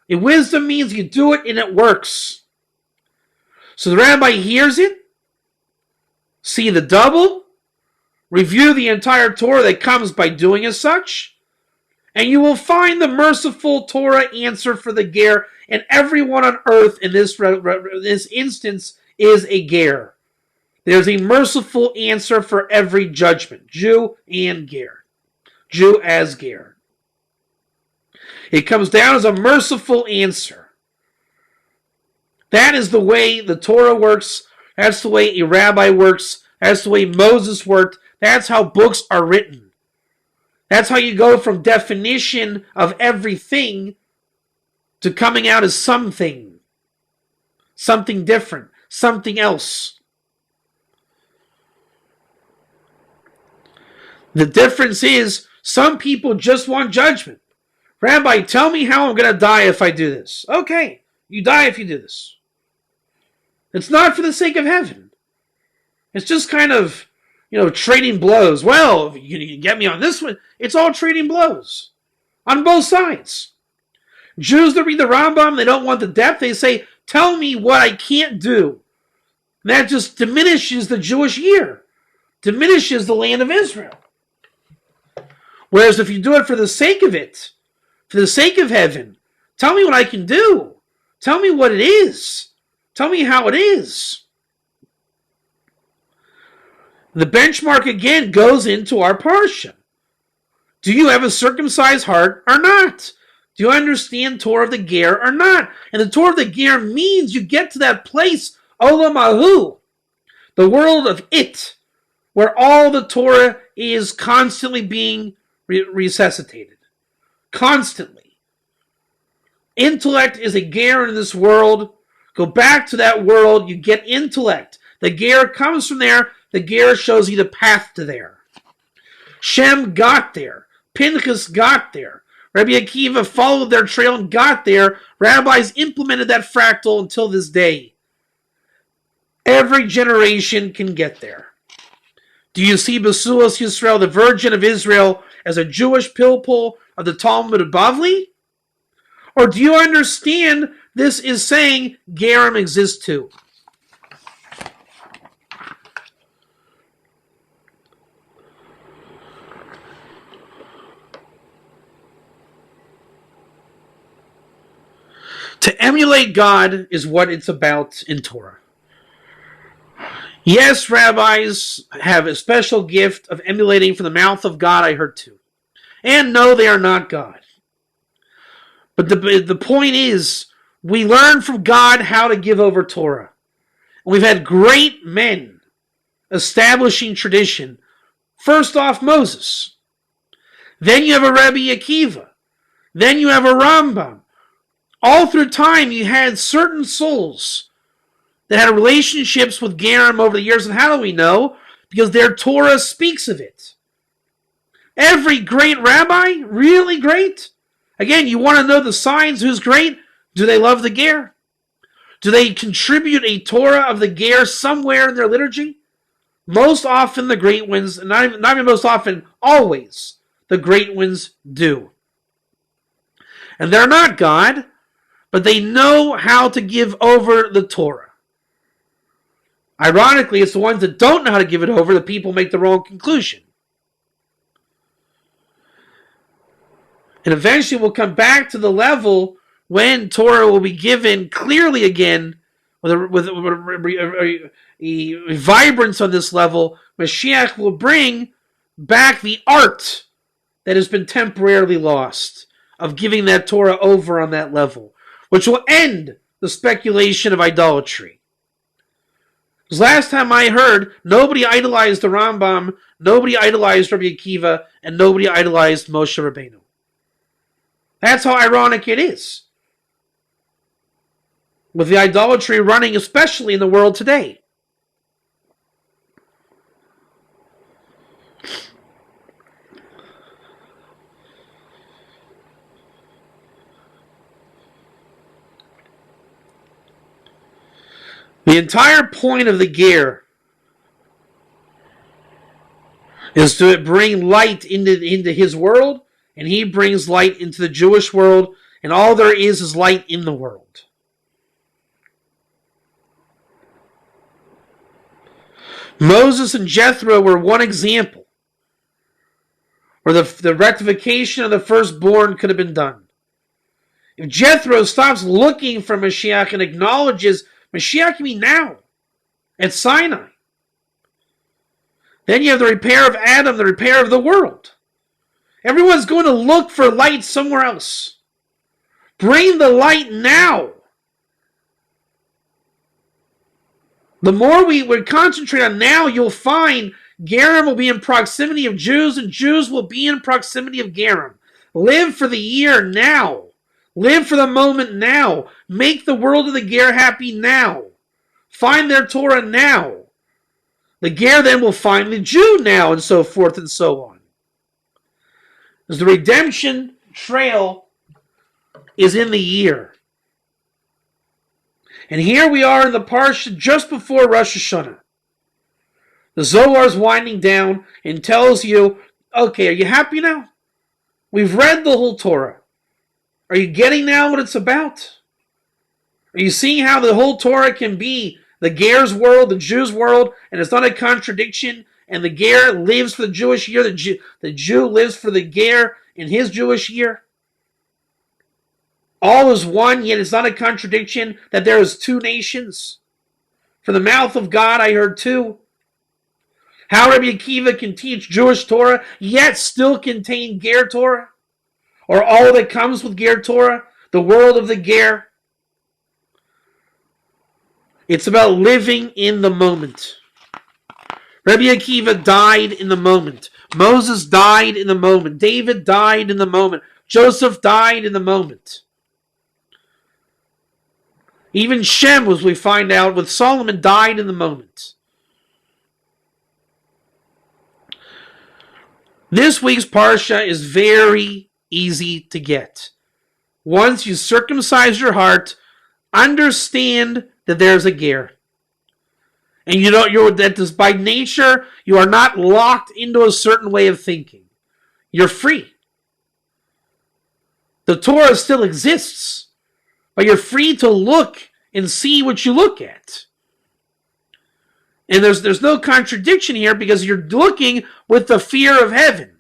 And wisdom means you do it and it works. So the rabbi hears it, see the double, review the entire Torah that comes by doing as such, and you will find the merciful Torah answer for the Ger, and everyone on earth in this instance is a Ger. There's a merciful answer for every judgment, Jew and Ger. Jew as Ger. It comes down as a merciful answer. That is the way the Torah works. That's the way a rabbi works. That's the way Moses worked. That's how books are written. That's how you go from definition of everything to coming out as something. Something different. Something else. The difference is some people just want judgment. Rabbi, tell me how I'm going to die if I do this. Okay, you die if you do this. It's not for the sake of heaven. It's just kind of, trading blows. Well, you get me on this one. It's all trading blows on both sides. Jews that read the Rambam, they don't want the depth. They say, tell me what I can't do. And that just diminishes the Jewish year, diminishes the land of Israel. Whereas if you do it for the sake of it, for the sake of heaven, tell me what I can do. Tell me what it is. Tell me how it is. The benchmark again goes into our parsha. Do you have a circumcised heart or not? Do you understand Torah of the Ger or not? And the Torah of the Ger means you get to that place, Olam Ahu, the world of it, where all the Torah is constantly being resuscitated. Constantly. Intellect is a ger in this world. Go back to that world, you get intellect. The ger comes from there. The ger shows you the path to there. Shem got there. Pinchas got there. Rebbe Akiva followed their trail and got there. Rabbis implemented that fractal until this day. Every generation can get there. Do you see Basulas Yisrael, the Virgin of Israel, as a Jewish pilpul of the Talmud of Bavli? Or do you understand this is saying Gerim exists too? To emulate God is what it's about in Torah. Yes, rabbis have a special gift of emulating from the mouth of God, I heard too. And no, they are not God. But the point is, we learn from God how to give over Torah. And we've had great men establishing tradition. First off, Moses. Then you have a Rebbe Akiva. Then you have a Rambam. All through time, you had certain souls that had relationships with Gerim over the years. And how do we know? Because their Torah speaks of it. Every great rabbi, really great. Again, you want to know the signs, who's great? Do they love the ger? Do they contribute a Torah of the ger somewhere in their liturgy? Most often the great ones, and not even most often, always, the great ones do. And they're not God, but they know how to give over the Torah. Ironically, it's the ones that don't know how to give it over that people make the wrong conclusion. And eventually we'll come back to the level when Torah will be given clearly again with a vibrance on this level. Mashiach will bring back the art that has been temporarily lost of giving that Torah over on that level, which will end the speculation of idolatry. Because last time I heard, nobody idolized the Rambam, nobody idolized Rebbe Akiva, and nobody idolized Moshe Rabbeinu. That's how ironic it is. With the idolatry running, especially in the world today. The entire point of the ger is to bring light into his world, and he brings light into the Jewish world, and all there is light in the world. Moses and Jethro were one example where the rectification of the firstborn could have been done. If Jethro stops looking for Mashiach and acknowledges Mashiach can be now at Sinai, then you have the repair of Adam, the repair of the world. Everyone's going to look for light somewhere else. Bring the light now. The more we concentrate on now, you'll find Gerim will be in proximity of Jews, and Jews will be in proximity of Gerim. Live for the year now. Live for the moment now. Make the world of the ger happy now. Find their Torah now. The ger then will find the Jew now, and so forth and so on. As the redemption trail is in the year. And here we are in the Parsha just before Rosh Hashanah. The Zohar is winding down and tells you, okay, are you happy now? We've read the whole Torah. Are you getting now what it's about? Are you seeing how the whole Torah can be the ger's world, the Jew's world, and it's not a contradiction, and the ger lives for the Jewish year, the Jew lives for the ger in his Jewish year? All is one, yet it's not a contradiction that there is two nations. From the mouth of God I heard two. How Rebbe Akiva can teach Jewish Torah, yet still contain ger Torah? Or all that comes with ger Torah, the world of the ger? It's about living in the moment. Rebbe Akiva died in the moment. Moses died in the moment. David died in the moment. Joseph died in the moment. Even Shem, as we find out, with Solomon, died in the moment. This week's Parsha is very easy to get. Once you circumcise your heart, understand that there's a ger. And you know that by nature, you are not locked into a certain way of thinking. You're free. The Torah still exists, but you're free to look and see what you look at. And there's no contradiction here because you're looking with the fear of heaven.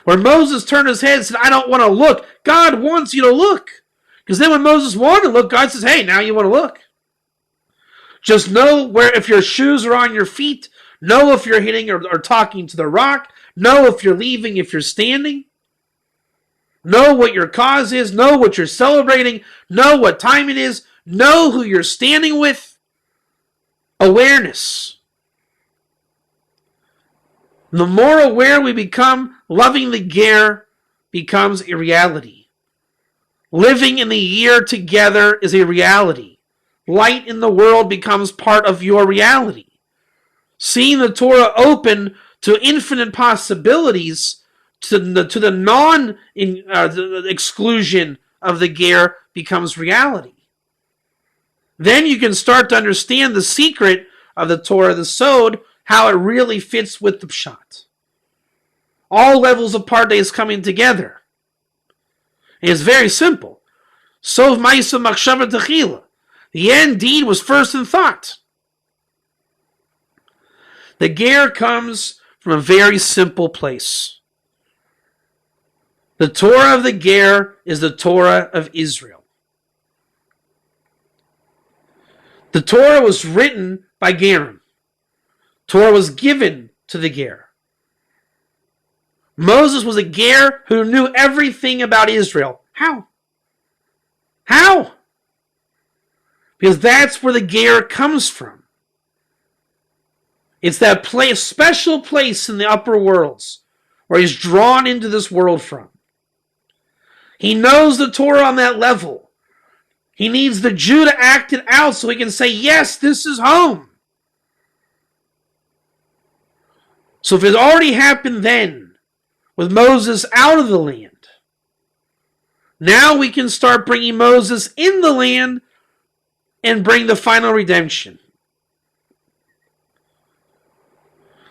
Where Moses turned his head and said, I don't want to look. God wants you to look. Because then when Moses wanted to look, God says, hey, now you want to look. Just know where if your shoes are on your feet. Know if you're hitting or talking to the rock. Know if you're leaving, if you're standing. Know what your cause is. Know what you're celebrating. Know what time it is. Know who you're standing with. Awareness. The more aware we become, loving the ger becomes a reality. Living in the year together is a reality. Light in the world becomes part of your reality. Seeing the Torah open to infinite possibilities, to the non-exclusion of the ger becomes reality. Then you can start to understand the secret of the Torah, the Sod, how it really fits with the Pshat. All levels of Pardes coming together. And it's very simple. Sov Ma'isa Machshava Techila. The end deed was first in thought. The ger comes from a very simple place. The Torah of the ger is the Torah of Israel. The Torah was written by Gerim. Torah was given to the ger. Moses was a ger who knew everything about Israel. How? How? Because that's where the ger comes from. It's that place, special place in the upper worlds where he's drawn into this world from. He knows the Torah on that level. He needs the Jew to act it out so he can say, yes, this is home. So if it already happened then, with Moses out of the land, now we can start bringing Moses in the land and bring the final redemption.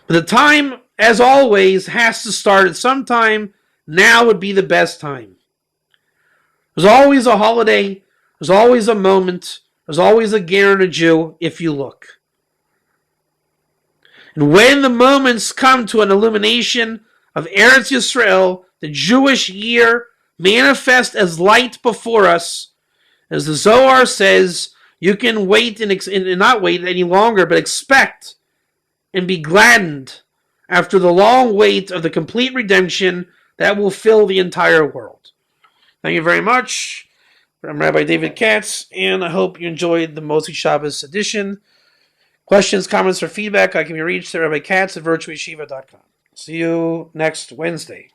But the time, as always, has to start at some time. Now would be the best time. There's always a holiday. There's always a moment. There's always a ger and a Jew if you look. And when the moments come to an illumination of Eretz Yisrael, the Jewish year manifest as light before us, as the Zohar says, you can wait and not wait any longer, but expect and be gladdened after the long wait of the complete redemption that will fill the entire world. Thank you very much. I'm Rabbi David Katz, and I hope you enjoyed the Moshe Shabbos edition. Questions, comments, or feedback, I can be reached at RabbiKatz@virtualyeshiva.com. See you next Wednesday.